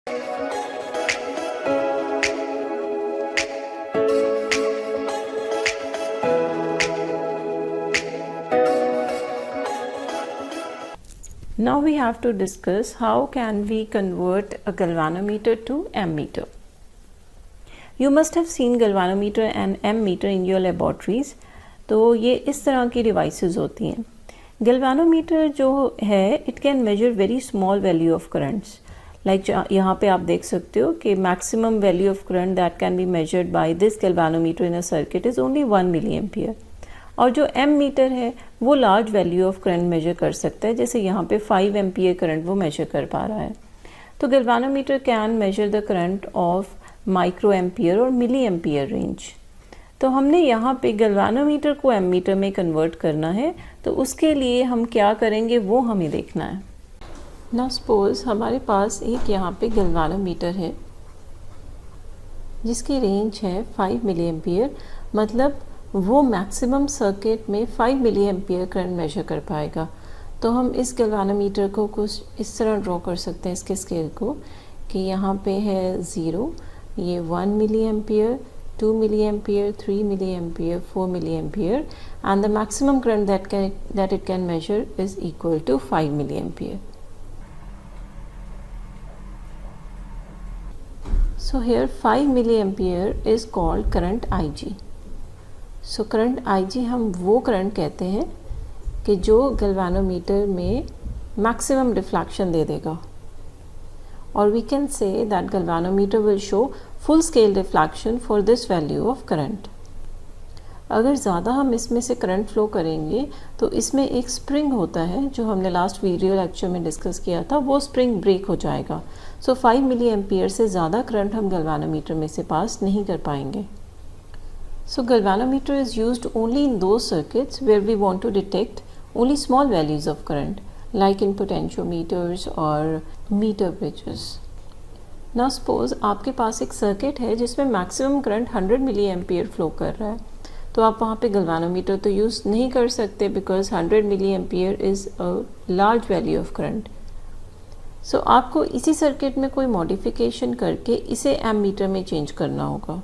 Now we have to discuss how can we convert a galvanometer to ammeter. You must have seen galvanometer and ammeter in your laboratories. तो ये इस तरह की devices होती हैं. Galvanometer जो है it can measure very small value of currents. Like यहाँ पे आप देख सकते हो कि maximum value of current that can be measured by this galvanometer in a circuit is only 1 milliampere. और जो एम मीटर है वो large value of current measure कर सकता है, जैसे यहाँ पे 5 एम्पियर करंट वो मेजर कर पा रहा है. तो galvanometer can measure the current of micro ampere और मिली एम्पियर रेंज. तो हमने यहाँ पे गैल्वानोमीटर को एमीटर में कन्वर्ट करना है, तो उसके लिए हम क्या करेंगे वो हमें देखना है. नाउ सपोज हमारे पास एक यहाँ पे गैल्वानोमीटर है जिसकी रेंज है 5 मिली एम्पियर, मतलब वो मैक्सिमम सर्किट में 5 मिली एम्पियर करंट मेजर कर पाएगा. तो हम इस गैल्वानोमीटर को कुछ इस तरह ड्रॉ कर सकते हैं इसके स्केल को कि यहाँ पे है 0, ये 1 milliampere, 2 milliampere, 3 milliampere, 4 milliampere, and the maximum current that it can measure is equal to 5 milliampere. So here 5 milliampere is called current IG. So current IG हम वो current कहते हैं कि जो galvanometer में maximum deflection दे देगा. और we can say that galvanometer will show full scale deflection for this value of current. अगर ज़्यादा हम इसमें से करंट फ्लो करेंगे तो इसमें एक स्प्रिंग होता है जो हमने लास्ट वीडियो लेक्चर में डिस्कस किया था, वो स्प्रिंग ब्रेक हो जाएगा. सो 5 मिली एम्पियर से ज़्यादा करंट हम गैल्वानोमीटर में से पास नहीं कर पाएंगे. So galvanometer is used only in those circuits where we want to detect only small values of current, like in potentiometers or meter bridges. Now suppose आपके पास एक सर्किट है जिसमें maximum current 100 milli ampere flow कर रहा है, तो आप वहाँ पे गैल्वानोमीटर तो यूज़ नहीं कर सकते because 100 milli ampere is a large value of current. So आपको इसी सर्किट में कोई मॉडिफिकेशन करके इसे एमीटर में चेंज करना होगा.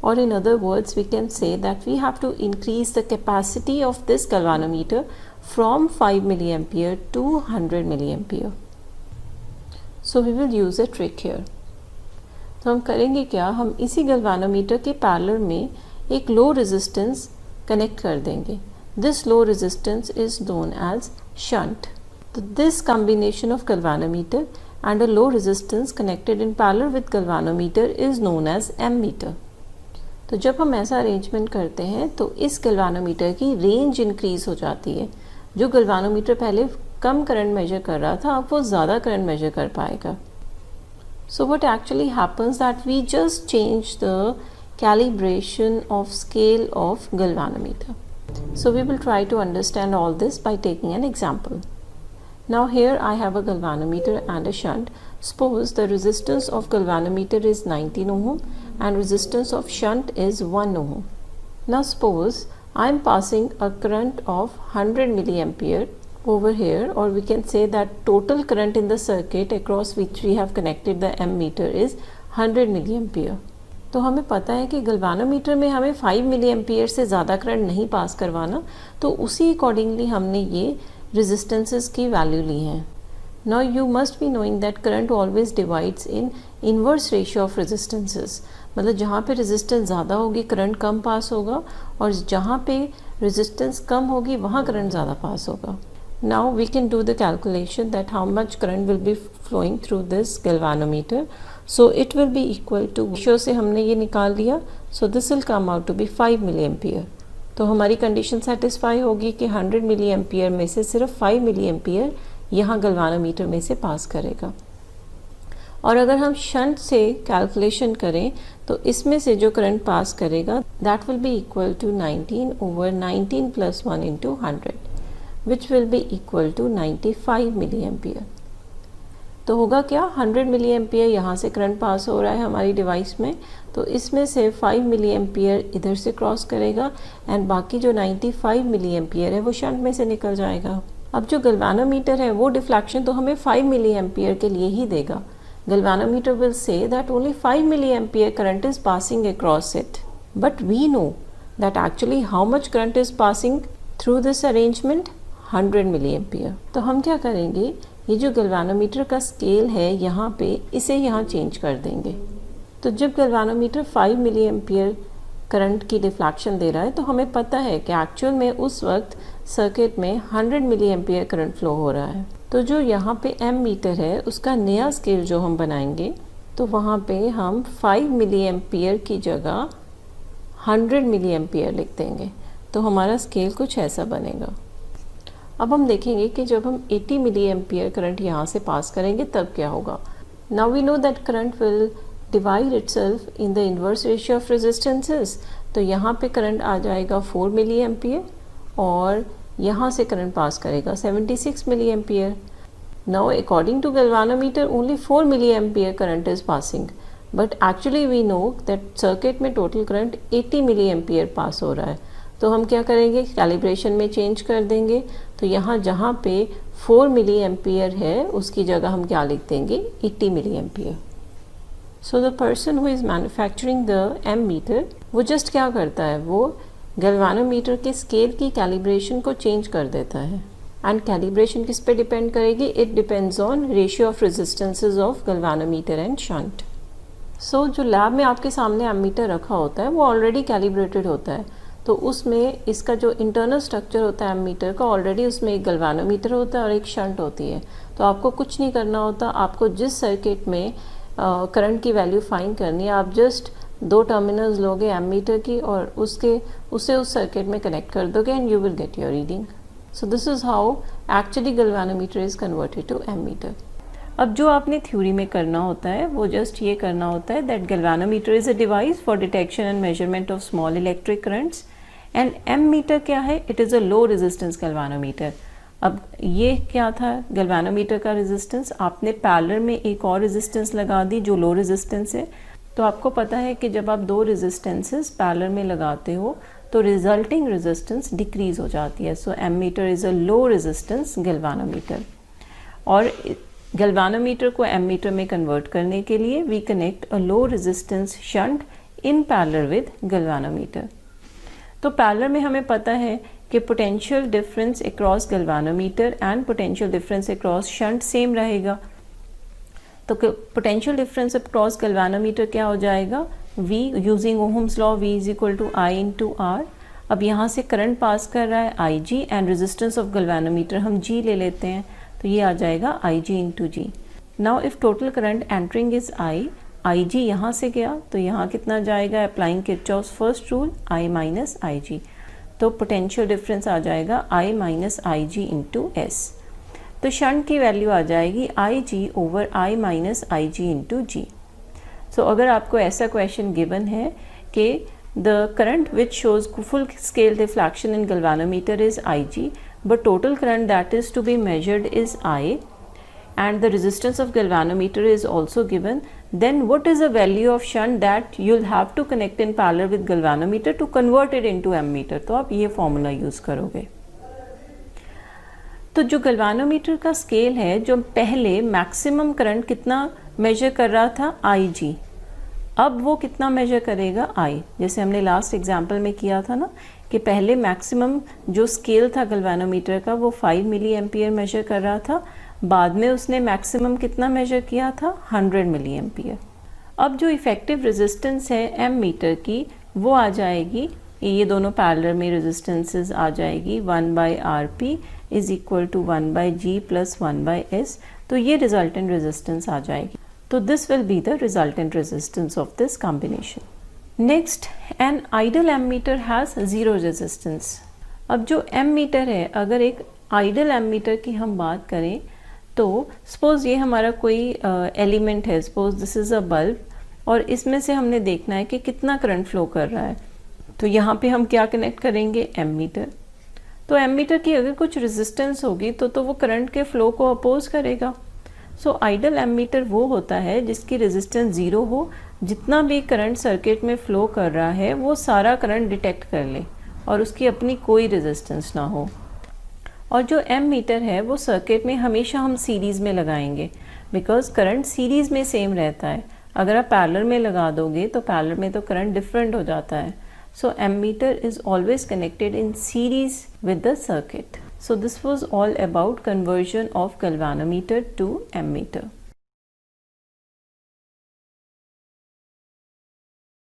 Or in other words, we can say that we have to increase the capacity of this galvanometer from 5 milliampere to 100 milliampere. So we will use a trick here. तो हम करेंगे क्या, हम इसी गैल्वानोमीटर के पैरेलल में एक लो रेजिस्टेंस कनेक्ट कर देंगे. This low resistance is known as shunt. So this combination of galvanometer and a low resistance connected in parallel with galvanometer is known as ammeter. तो जब हम ऐसा अरेंजमेंट करते हैं तो इस गैल्वानोमीटर की रेंज इंक्रीज़ हो जाती है. जो गैल्वानोमीटर पहले कम करंट मेजर कर रहा था अब वो ज़्यादा करंट मेजर कर पाएगा. So what actually happens that we just change the calibration of scale of galvanometer. So we will try to understand all this by taking an example. Now here I have a galvanometer and a shunt. Suppose the resistance of galvanometer is 19 ohm and resistance of shunt is 1 ohm. Now suppose I am passing a current of 100 milliampere over here, or we can say that total current in the circuit across which we have connected the ammeter is 100 milliampere. तो हमें पता है कि galvanometer में हमें 5 milli ampere से ज़्यादा current नहीं पास करवाना, तो उसी अकॉर्डिंगली हमने ये रेजिस्टेंसेस की वैल्यू ली हैं. Now you must be knowing that current always divides in inverse ratio of resistances. मतलब जहाँ पे रेजिस्टेंस ज़्यादा होगी करंट कम पास होगा, और जहाँ पे रेजिस्टेंस कम होगी वहाँ करंट ज़्यादा पास होगा. Now we can do the calculation that how much current will be flowing through this galvanometer. So it will be equal to, ratio से हमने ये निकाल लिया, so this will come out to be 5 milliampere. तो हमारी condition satisfy होगी कि 100 milli ampere में से सिर्फ 5 मिली एम्पियर यहाँ गैल्वानोमीटर में से पास करेगा. और अगर हम शंट से कैलकुलेशन करें तो इसमें से जो करंट पास करेगा that will be equal to 19 over 19 plus 1 into 100 which will be equal to 95 milliampere. तो होगा क्या, 100 मिली एम्पियर यहाँ से करंट पास हो रहा है हमारी डिवाइस में, तो इसमें से 5 मिली एम्पियर इधर से क्रॉस करेगा एंड बाकी जो 95 मिली एम्पियर है वो शंट में से निकल जाएगा. अब जो गैल्वानोमीटर है वो डिफ्लेक्शन तो हमें 5 मिली एम्पियर के लिए ही देगा, galvanometer will say that only 5 milliampere current is passing across it. But we know that actually how much current is passing through this arrangement? 100 milliampere. तो हम क्या करेंगे, ये जो गैल्वेनोमीटर का स्केल है यहाँ पे, इसे यहाँ चेंज कर देंगे. तो जब गैल्वेनोमीटर 5 मिलीएम्पियर करंट की डिफ्लेक्शन दे रहा है तो हमें पता है कि एक्चुअल में उस वक्त सर्किट में 100 मिलीएम्पियर करंट फ्लो हो रहा है. तो जो यहाँ पे एम मीटर है उसका नया स्केल जो हम बनाएंगे तो वहाँ पे हम 5 मिलीएम्पियर की जगह 100 मिलीएम्पियर लिख देंगे. तो हमारा स्केल कुछ ऐसा बनेगा. अब हम देखेंगे कि जब हम 80 मिलीएम्पियर करंट यहाँ से पास करेंगे तब क्या होगा. Now we know that current will divide itself in the inverse ratio of resistances. तो यहाँ पे करंट आ जाएगा 4 मिलीएम्पियर और यहाँ से करंट पास करेगा 76 milliampere. Now according to galvanometer only 4 milliampere current is passing, but actually we know that circuit में total current 80 milliampere पास हो रहा है. तो हम क्या करेंगे, कैलिब्रेशन में चेंज कर देंगे. तो यहाँ जहाँ पे 4 milliampere है उसकी जगह हम क्या लिख देंगे, 80 milliampere. So the person who is manufacturing the M meter वो just क्या करता है, वो गैल्वेनोमीटर के स्केल की कैलिब्रेशन को चेंज कर देता है. एंड कैलिब्रेशन किस पे डिपेंड करेगी, it depends on ratio of resistances of galvanometer and shunt. So जो लैब में आपके सामने एमीटर रखा होता है वो ऑलरेडी कैलिब्रेटेड होता है. तो उसमें इसका जो इंटरनल स्ट्रक्चर होता है एमीटर का, ऑलरेडी उसमें एक गैल्वेनोमीटर होता है और एक शंट होती है. तो आपको कुछ नहीं करना होता, आपको जिस सर्किट में करंट की वैल्यू फाइंड करनी है आप जस्ट 2 टर्मिनल्स लोगे एमीटर की और उसे उस सर्किट में कनेक्ट कर दोगे and you will get your reading. So this is how actually galvanometer is converted to ammeter. अब जो आपने थ्योरी में करना होता है वो जस्ट ये करना होता है that galvanometer is a device for detection and measurement of small electric currents and ammeter क्या है, it is a low resistance galvanometer. अब ये क्या था गैल्वेनोमीटर का रेजिस्टेंस, आपने पैरेलल में एक और रेजिस्टेंस लगा दी जो लो रेजिस्टेंस है. तो आपको पता है कि जब आप 2 रेजिस्टेंसेस पैरेलल में लगाते हो तो रिजल्टिंग रेजिस्टेंस डिक्रीज हो जाती है. So ammeter is a low resistance galvanometer. और गैल्वेनोमीटर को एमीटर में कन्वर्ट करने के लिए we connect a low resistance shunt in parallel with galvanometer. तो पैरेलल में हमें पता है कि potential difference across galvanometer and potential difference across shunt same रहेगा. तो पोटेंशियल डिफरेंस अक्रॉस गैल्वेनोमीटर क्या हो जाएगा, V using ohm's law, V is equal to I into R. अब यहाँ से करंट पास कर रहा है IG and resistance of galvanometer हम G ले लेते हैं तो ये आ जाएगा IG into G. Now if total current entering is I, IG यहाँ से गया तो यहाँ कितना जाएगा, applying Kirchhoff's first rule I minus IG. तो पोटेंशियल डिफरेंस आ जाएगा I minus IG into S. तो शंट की वैल्यू आ जाएगी IG over I minus IG into G. सो अगर आपको ऐसा क्वेश्चन गिवन है कि the current which shows full scale deflection in galvanometer is IG but total current that is to be measured is I and the resistance of galvanometer is also given, then what is the value of shunt that you'll have to connect in parallel with galvanometer to convert it into ammeter. तो आप ये formula use करोगे. तो जो galvanometer का scale है, जो पहले मैक्सिमम करंट कितना मेजर कर रहा था IG, अब वो कितना मेजर करेगा I. जैसे हमने लास्ट एग्जाम्पल में किया था ना कि पहले मैक्सिमम जो स्केल था गैल्वेनोमीटर का वो 5 मिली एम्पियर मेजर कर रहा था, बाद में उसने मैक्सिमम कितना मेजर किया था, 100 मिली एम्पियर. अब जो इफ़ेक्टिव रेजिस्टेंस है एम मीटर की वो आ जाएगी, ये दोनों पैरेलल में रेजिस्टेंसेस आ जाएगी 1/RP is equal to 1/G plus 1/S. तो ये रिजल्टेंट रेजिस्टेंस आ जाएगी. तो this will be the resultant resistance of this combination. Next, an ideal ammeter has zero resistance. अब जो एम मीटर है, अगर एक आइडल एमीटर की हम बात करें तो सपोज़ ये हमारा कोई एलिमेंट है, suppose this is a bulb, और इसमें से हमने देखना है कि कितना करंट फ्लो कर रहा है. तो यहाँ पे हम क्या कनेक्ट करेंगे, एमीटर. तो एमीटर की अगर कुछ रेजिस्टेंस होगी तो वो करंट के फ्लो को अपोज करेगा. सो आइडल एमीटर वो होता है जिसकी रेजिस्टेंस ज़ीरो हो, जितना भी करंट सर्किट में फ़्लो कर रहा है वो सारा करंट डिटेक्ट कर ले और उसकी अपनी कोई रेजिस्टेंस ना हो. और जो एम मीटर है वो सर्किट में हमेशा हम सीरीज़ में लगाएंगे, बिकॉज करंट सीरीज़ में सेम रहता है। अगर आप पैरेलल में लगा दोगे तो पैरेलल में तो करंट डिफरेंट हो जाता है। सो ammeter is always connected in series with the circuit. So this was all about conversion of galvanometer to ammeter.